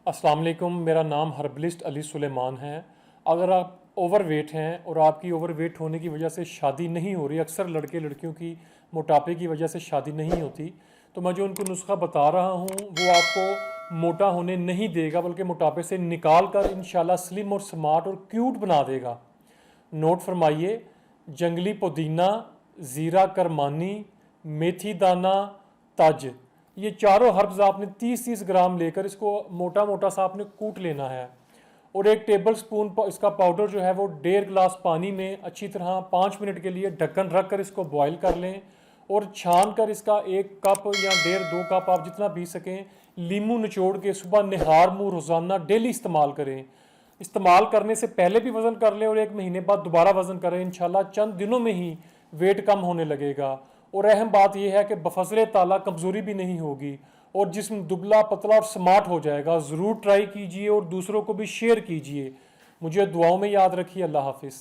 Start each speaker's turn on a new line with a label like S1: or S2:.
S1: अस्सलाम वालेकुम, मेरा नाम हर्बलिस्ट अली सुलेमान है। अगर आप ओवरवेट हैं और आपकी ओवरवेट होने की वजह से शादी नहीं हो रही, अक्सर लड़के लड़कियों की मोटापे की वजह से शादी नहीं होती, तो मैं जो उनको नुस्खा बता रहा हूँ वो आपको मोटा होने नहीं देगा, बल्कि मोटापे से निकाल कर इंशाल्लाह स्लिम और स्मार्ट और क्यूट बना देगा। नोट फरमाइए: जंगली पुदीना, ज़ीरा करमानी, मेथी दाना, तज। ये चारों हर्ब्स आपने 30-30 ग्राम लेकर इसको मोटा मोटा सा आपने कूट लेना है। और 1 टेबल स्पून इसका पाउडर जो है वो 1.5 गिलास पानी में अच्छी तरह 5 मिनट के लिए ढक्कन रख कर इसको बॉयल कर लें। और छान कर इसका 1 कप या 1.5-2 कप आप जितना पी सकें लीमू निचोड़ के सुबह निहार मुँह रोज़ाना डेली इस्तेमाल करें। इस्तेमाल करने से पहले भी वज़न कर लें और 1 महीने बाद दोबारा वज़न करें, इंशाल्लाह चंद दिनों में ही वेट कम होने लगेगा। और अहम बात यह है कि बफज़ले ताला कमज़ोरी भी नहीं होगी और जिस्म दुबला पतला और स्मार्ट हो जाएगा। ज़रूर ट्राई कीजिए और दूसरों को भी शेयर कीजिए। मुझे दुआओं में याद रखिए। अल्लाह हाफिज़।